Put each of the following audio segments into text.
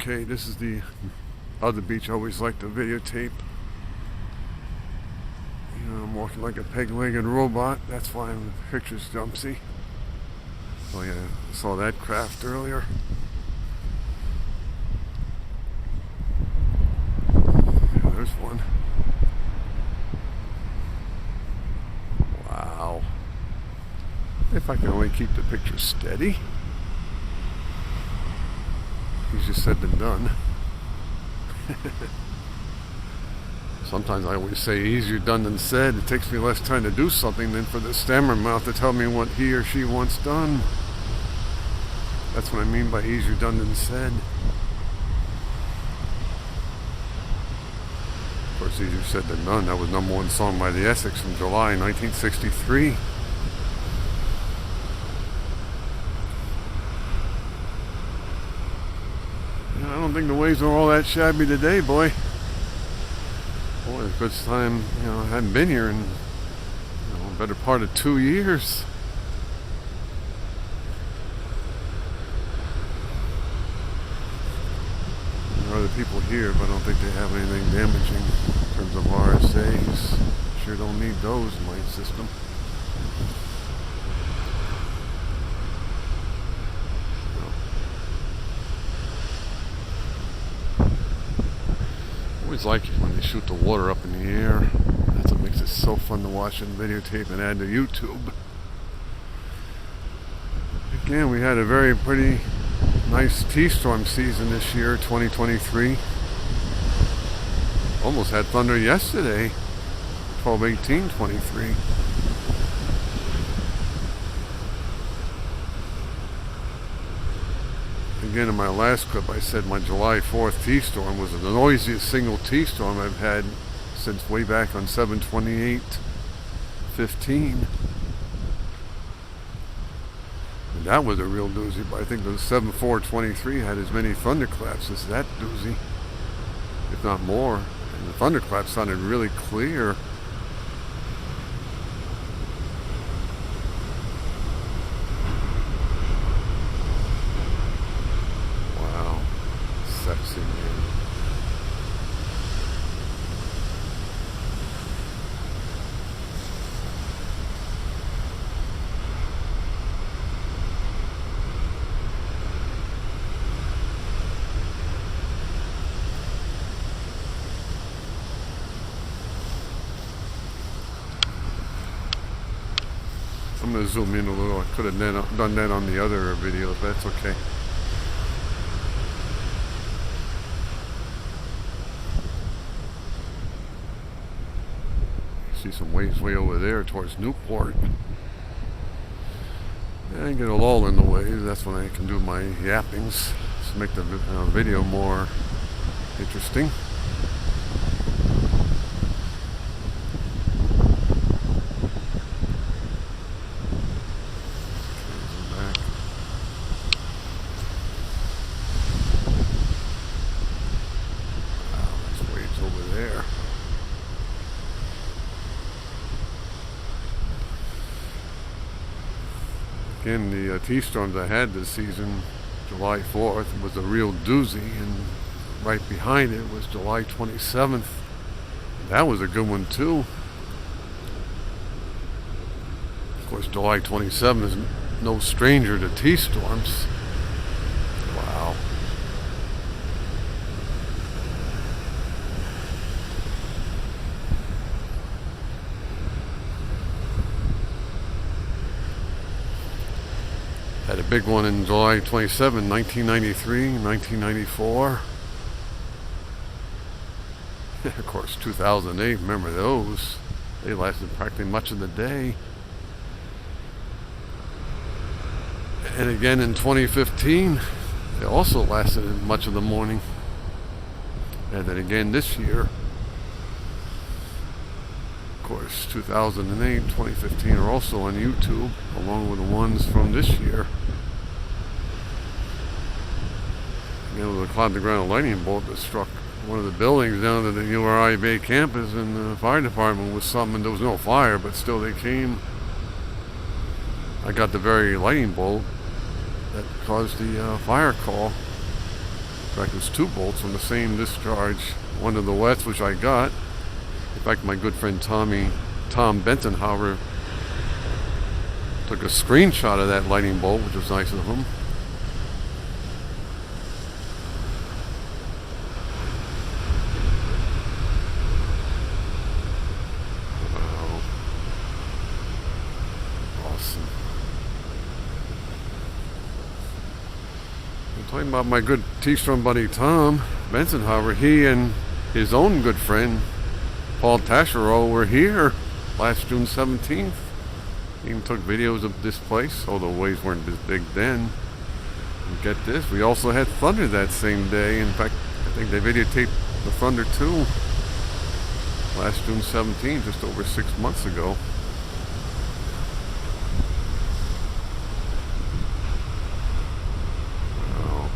Okay, this is the other beach I always like to videotape. You know, I'm walking like a peg-legged robot. That's why the picture's jumpsy. Oh yeah, I saw that craft earlier. Yeah, there's one. Wow. If I can only keep the picture steady. Easier said than done. Sometimes I always say easier done than said. It takes me less time to do something than for the stammer mouth to tell me what he or she wants done. That's what I mean by easier done than said. Of course, easier said than done. That was #1 song by the Essex in July 1963. I don't think the waves are all that shabby today, boy. Boy, it's a good time, I hadn't been here in, a better part of 2 years. There are other people here, but I don't think they have anything damaging in terms of RSAs. Sure don't need those in my system. I always like it when they shoot the water up in the air. That's what makes it so fun to watch and videotape and add to YouTube. Again, we had a pretty nice T-storm season this year, 2023. Almost had thunder yesterday, 12/18/23. Again, in my last clip, I said my July 4th T-storm was the noisiest single T-storm I've had since way back on 7/28/15. And that was a real doozy, but I think the 7/4/23 had as many thunderclaps as that doozy, if not more. And the thunderclaps sounded really clear. Sexy man. I'm going to zoom in a little. I could have done that on the other videos, but that's okay. See some waves way over there towards Newport. And I get a lull in the waves. That's when I can do my yappings to make the video more interesting. Wow, there's waves over there. Again, the T-storms I had this season, July 4th, was a real doozy, and right behind it was July 27th. That was a good one too. Of course, July 27th is no stranger to T-storms. Wow. Had a big one in July 27, 1993, 1994. Of course, 2008, remember those? They lasted practically much of the day. And again in 2015, they also lasted much of the morning. And then again this year. Of course, 2008, 2015 are also on YouTube, along with the ones from this year. It was a cloud-to-ground lightning bolt that struck one of the buildings down at the URI Bay campus, and the fire department was summoned. There was no fire, but still they came. I got the very lightning bolt that caused the fire call. fact, there's 2 bolts from the same discharge. One of the wets, which I got. In fact, my good friend Tom Bentonhauer took a screenshot of that lightning bolt, which was nice of him. Wow. Awesome. I'm talking about my good T-Strum buddy Tom Bentonhauer. He and his own good friend Paul Taschereau were here last June 17th. He even took videos of this place, although the waves weren't as big then. And get this, we also had thunder that same day. In fact, I think they videotaped the thunder too. Last June 17th, just over 6 months ago. Wow.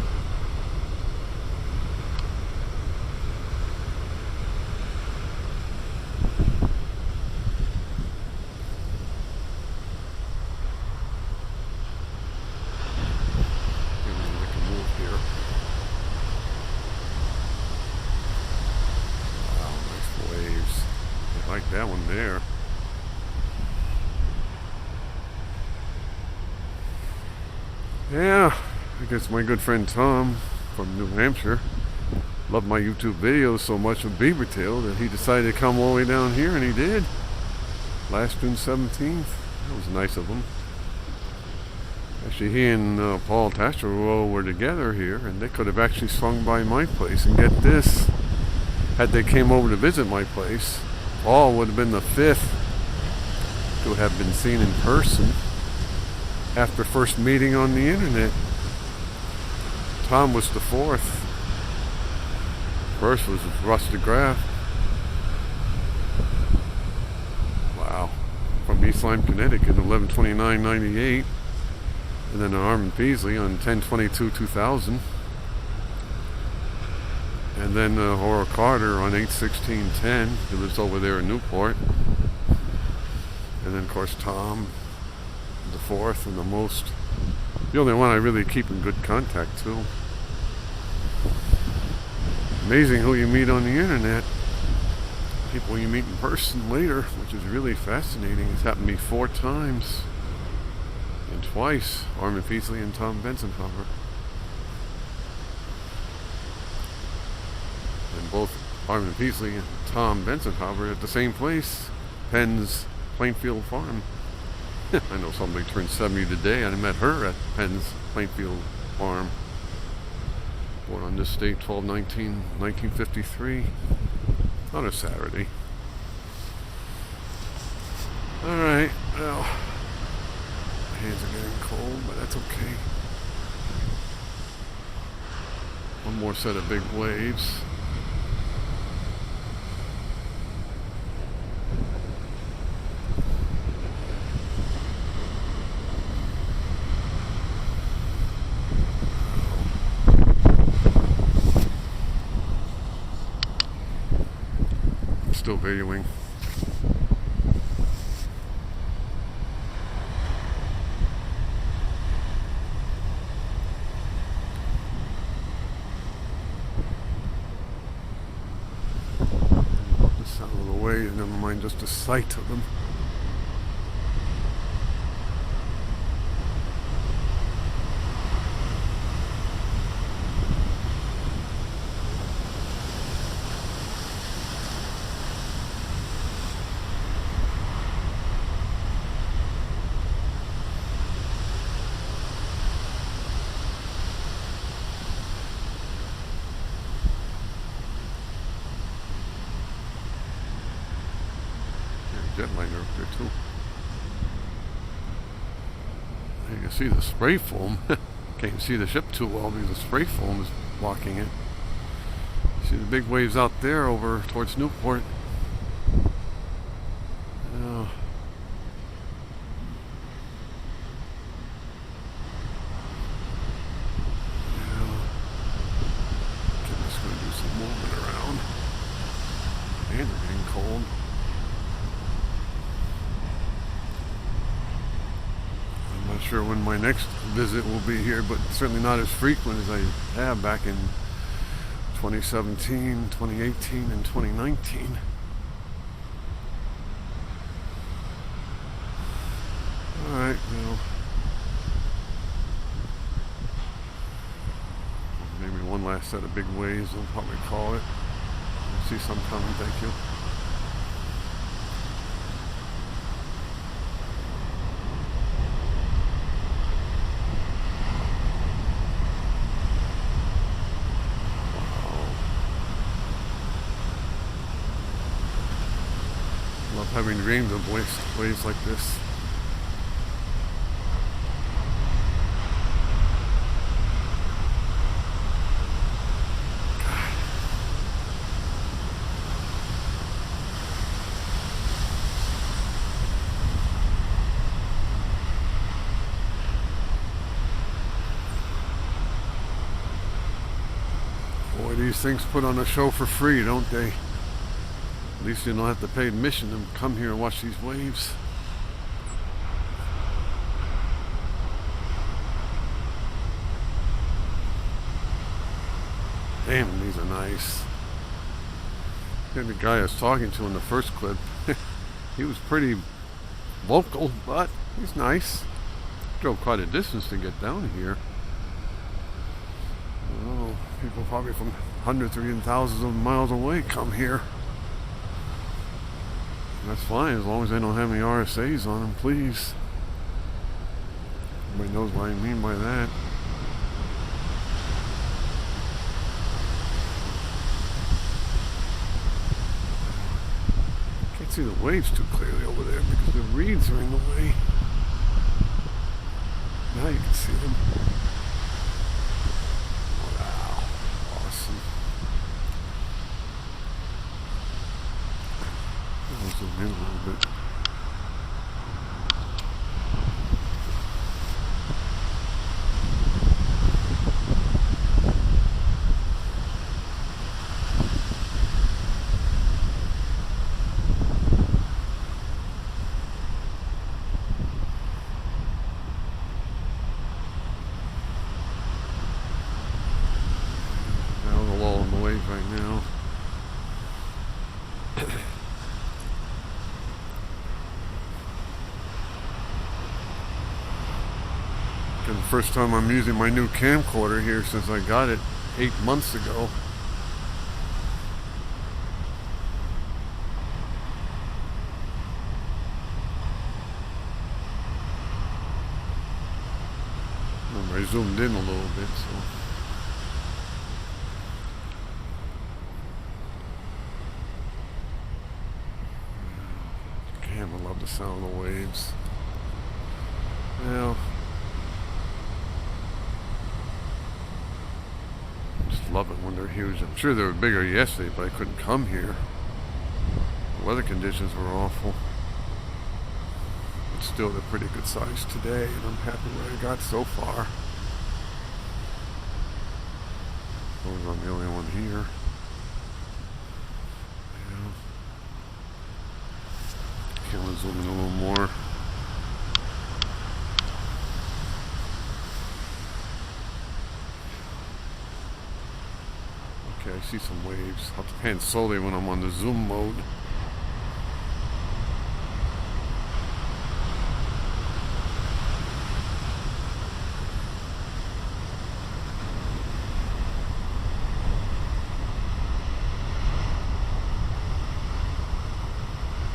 Like that one there. Yeah, I guess my good friend Tom from New Hampshire loved my YouTube videos so much with BTL that he decided to come all the way down here, and he did. Last June 17th. That was nice of him. Actually, he and Paul Taschereau were together here, and they could have actually swung by my place. And get this, had they came over to visit my place, Paul would have been the 5th to have been seen in person after first meeting on the internet. Tom was the 4th. First was Russ DeGraff. Wow. From East Lyme, Connecticut, 11/29/98. And then Armin Peasley on 10/22/2000. And then Hora Carter on 8/16/10, who lives over there in Newport. And then, of course, Tom, the 4th, and the only one I really keep in good contact to. Amazing who you meet on the internet. People you meet in person later, which is really fascinating. It's happened to me 4 times. And twice, Armin Peasley and Tom Bentonhauer. And both Armin Peasley and Tom Bentonhauer at the same place, Penn's Plainfield Farm. I know somebody turned 70 today. I met her at Penn's Plainfield Farm. Born on this date, 12/19/1953. On a Saturday. Alright, well, my hands are getting cold, but that's okay. One more set of big waves. Still videoing. This out of the way, and never mind just the sight of them. Jetliner up there too. You can see the spray foam. Can't see the ship too well because the spray foam is blocking it. See the big waves out there over towards Newport. Oh. Yeah. I'm just going to do some movement around. And they're getting cold. I'm not sure when my next visit will be here, but certainly not as frequent as I have back in 2017, 2018, and 2019. Alright, well, maybe one last set of big waves, I'll probably call it. See some coming, thank you. Love having dreams of waves like this. Boy, these things put on a show for free, don't they? At least you don't have to pay admission to come here and watch these waves. Damn, these are nice. And the guy I was talking to in the first clip, he was pretty vocal, but he's nice. Drove quite a distance to get down here. Oh, people probably from hundreds or even thousands of miles away come here. That's fine, as long as they don't have any RSAs on them, please. Everybody knows what I mean by that. Can't see the waves too clearly over there because the reeds are in the way. Now you can see them. Wow, awesome. I'll zoom in a little bit. Now the lull in the wave right now. The first time I'm using my new camcorder here since I got it 8 months ago. I zoomed in a little bit, so. Damn, I love the sound of the waves. Well, love it when they're huge. I'm sure they were bigger yesterday, but I couldn't come here. The weather conditions were awful. But still, they're pretty good size today, and I'm happy what I got so far. As long as I'm the only one here. Yeah. Can I zoom in a little more? Okay, I see some waves. I'll have to pan slowly when I'm on the zoom mode.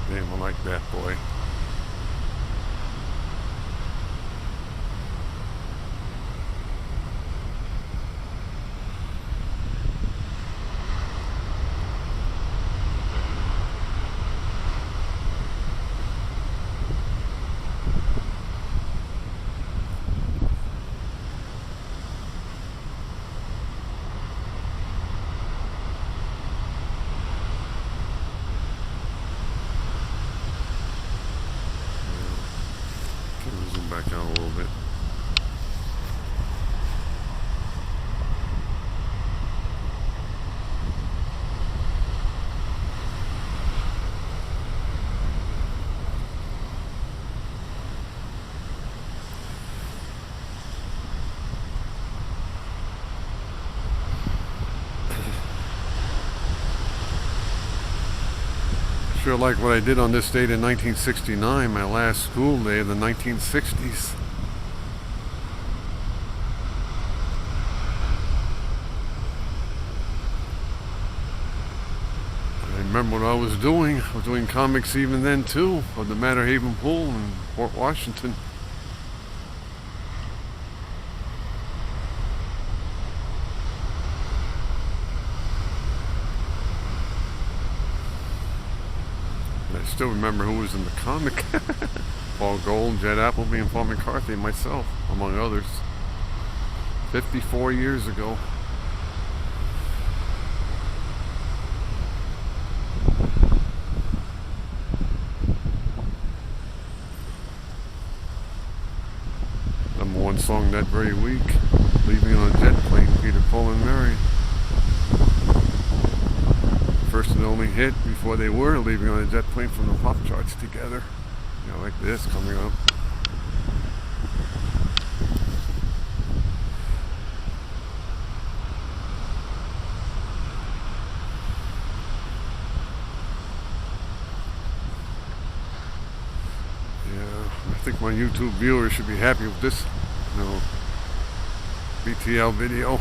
Damn, I like that, boy. feel like what I did on this date in 1969, my last school day of the 1960s. I remember what I was doing. I was doing comics even then too, of the Matter Haven Pool in Fort Washington. I still remember who was in the comic. Paul Gold, Jed Appleby, and Paul McCarthy, and myself, among others. 54 years ago. Number one song that very week, Leaving on a Jet Plane, Peter, Paul, and Mary. First and only hit before they were leaving on a jet plane from the pop charts together. You know, like this coming up. Yeah, I think my YouTube viewers should be happy with this, you know, BTL video.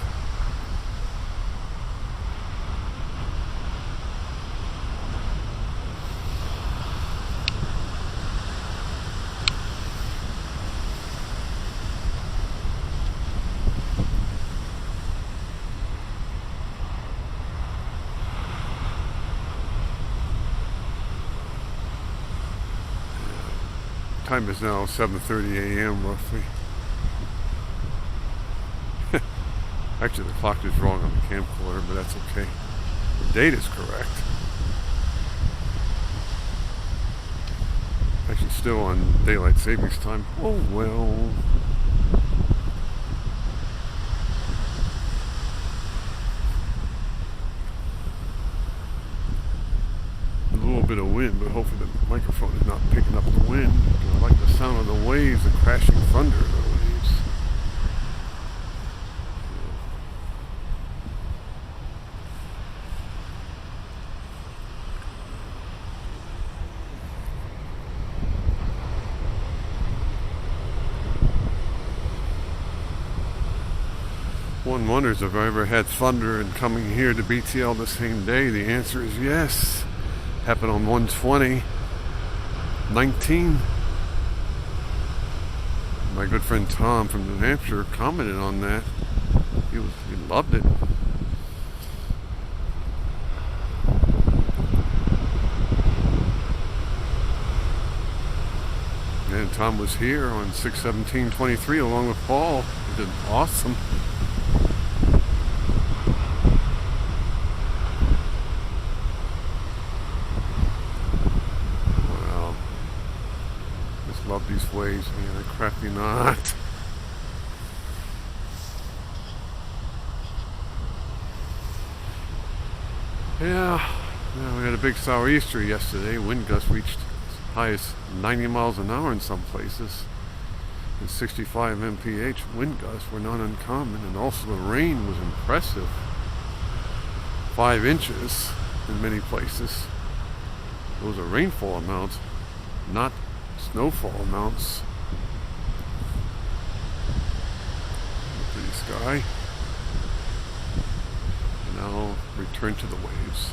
Time is now 7:30 a.m. roughly. Actually, the clock is wrong on the camcorder, but that's okay. The date is correct. Actually, still on daylight savings time. Oh well. A little bit of wind, but hopefully the microphone is not picking up the wind. I like the sound of the waves, the crashing thunder of the waves. One wonders if I ever had thunder and coming here to BTL the same day. The answer is yes. Happened on 1/20/19. My good friend Tom from New Hampshire commented on that. He loved it. And Tom was here on 6/17/23 along with Paul. He did awesome. Love these waves, man. I crap you not. Yeah, we had a big sou'easter yesterday. Wind gusts reached as high as 90 miles an hour in some places. And 65 mph wind gusts were not uncommon. And also the rain was impressive. 5 inches in many places. Those are rainfall amounts, not snowfall amounts. Pretty sky. And now return to the waves.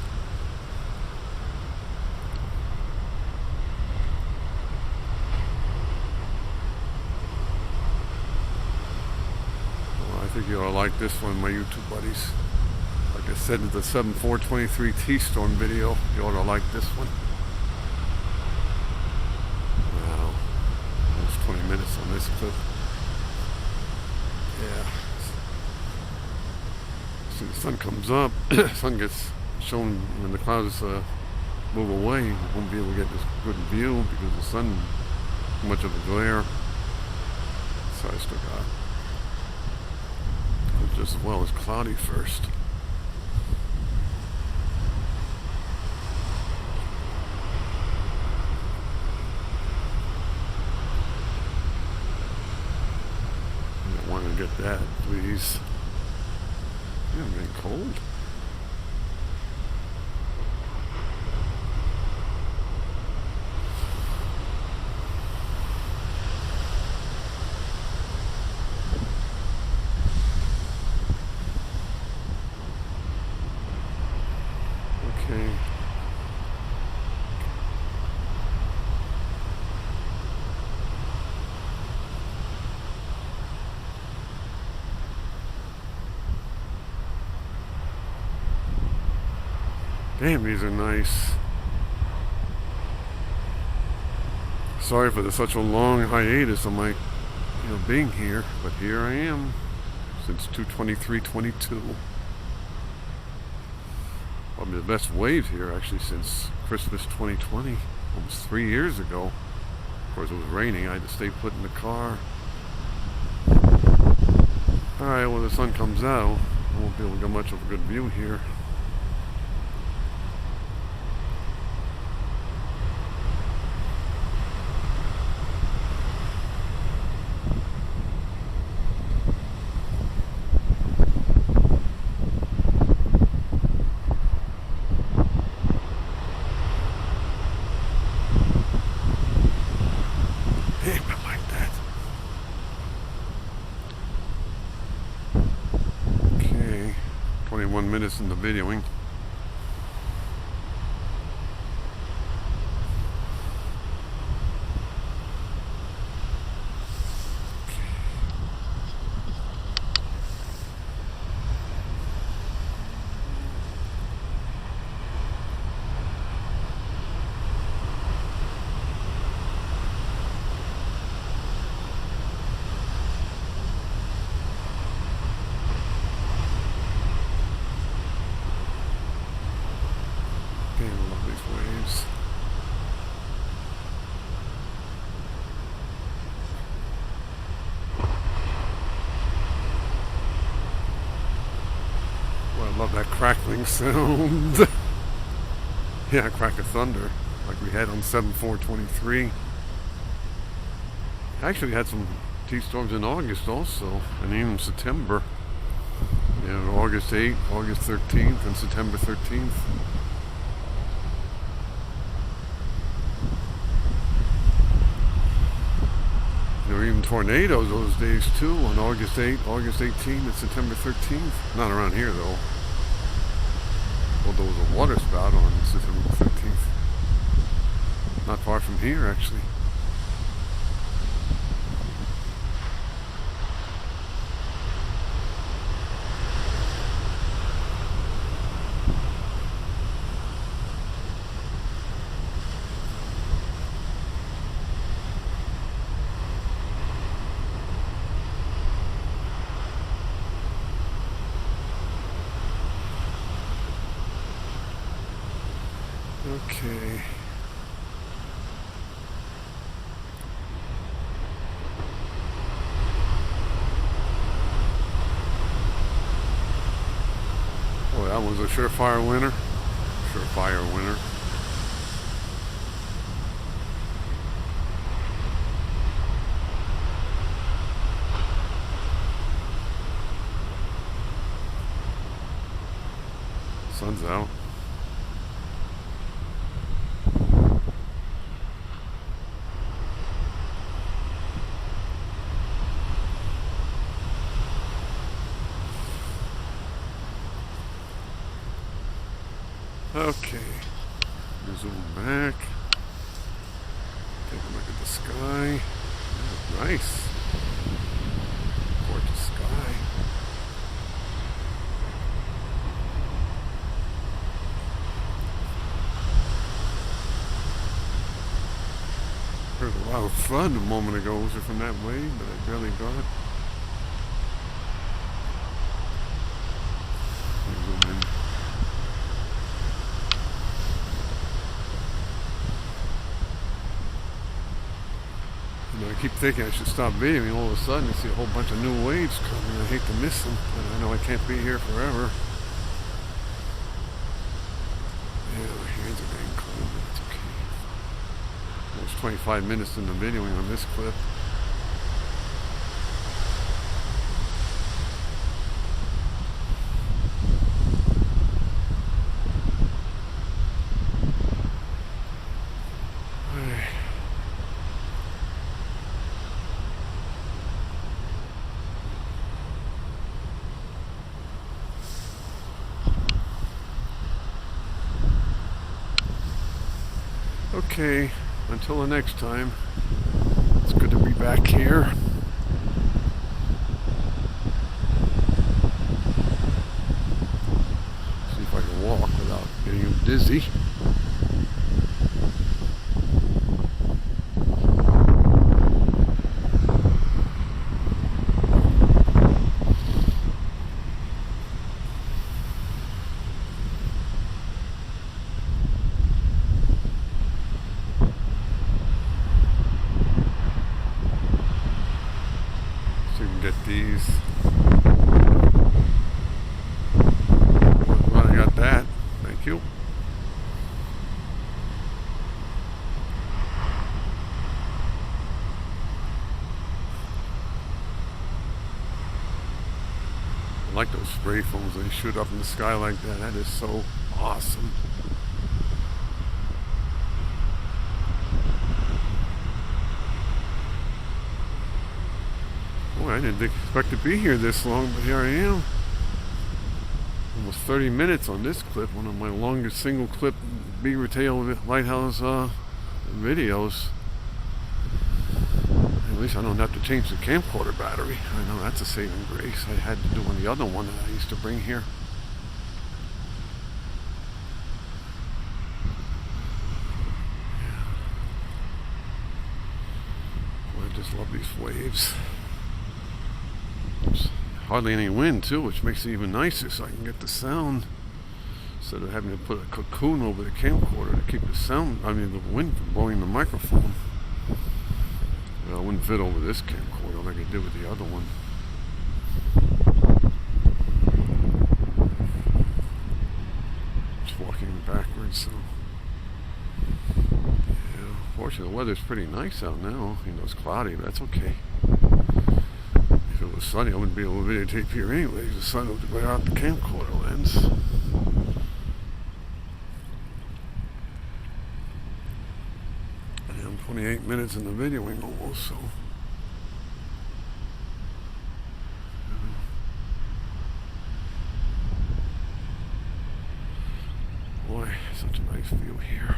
Well, I think you'll like this one, my YouTube buddies. Like I said in the 7/4/23 T-Storm video, you ought to like this one. 20 minutes on this clip. Yeah. As soon as the sun comes up, sun gets shown when the clouds move away. You won't be able to get this good view because the sun, too much of a glare. So I still got just as well as cloudy first. Get that, please. Yeah, I'm getting cold. Damn, these are nice. Sorry for such a long hiatus on my, being here, but here I am since 2/23/22. Probably the best wave here actually since Christmas 2020, almost 3 years ago. Of course, it was raining. I had to stay put in the car. Alright, when the sun comes out, I won't be able to get much of a good view here. Damn, I like that. Okay, 21 minutes in the videoing. Damn, I love these waves. Well, I love that crackling sound. Yeah, crack of thunder, like we had on 7/4/23. Actually, had some T-storms in August also, and even September. August 8th, August 13th, and September 13th. There were even tornadoes those days too, on August 8th, August 18th, and September 13th. Not around here though. Well, there was a water spout on September 13th. Not far from here, actually. Okay. Boy, that was a surefire winner. Surefire winner. Sun's out. Okay, zoom back, take a look at the sky. Oh, nice, gorgeous sky. Heard a lot of fun a moment ago. Was it from that wave that I barely got? Zoom in. I keep thinking I should stop videoing. All of a sudden, I see a whole bunch of new waves coming. I hate to miss them, but I know I can't be here forever. Yeah, my hands are getting cold, but it's okay. Almost 25 minutes in the videoing on this clip. Okay, until the next time, it's good to be back here. See if I can walk without getting dizzy. busy. So you can get these. Well, I got that. Thank you. I like those spray foams. They shoot up in the sky like that. That is so awesome. Boy, I didn't expect to be here this long, but here I am. Almost 30 minutes on this clip, one of my longest single clip beaver tail lighthouse videos. At least I don't have to change the camcorder battery. I know that's a saving grace. I had to do on the other one that I used to bring here. Well, I just love these waves. There's hardly any wind too, which makes it even nicer, so I can get the sound instead of having to put a cocoon over the camcorder to keep the sound, the wind from blowing the microphone. Well, it wouldn't fit over this camcorder like it did with the other one. Just walking backwards, so yeah. Fortunately, the weather's pretty nice out now. You know, it's cloudy, but that's okay. If it was sunny, I wouldn't be able to videotape here anyways. The sun would glare out the camcorder lens. And I'm 28 minutes in the videoing almost, so. Boy, such a nice view here.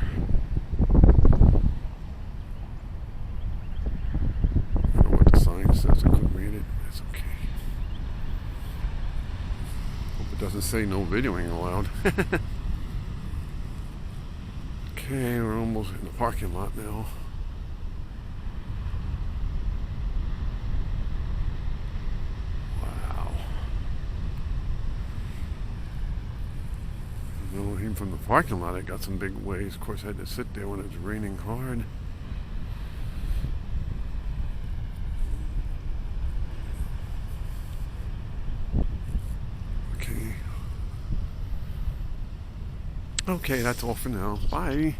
I don't know what the sign says, I couldn't read it. That's okay. Hope it doesn't say no videoing allowed. Okay, we're almost in the parking lot now. Wow. You know, even from the parking lot I got some big waves. Of course I had to sit there when it was raining hard. Okay, that's all for now. Bye.